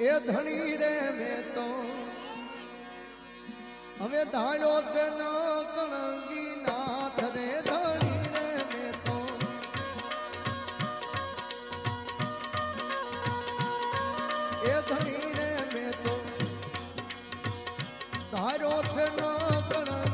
એ ધણી રે મેં તો હવે ધાળ્યો છે ન કણગી નાથ રે ધણી રે મેં તો એ ધણી રે મેં તો ધાર્યો છે ન કણગી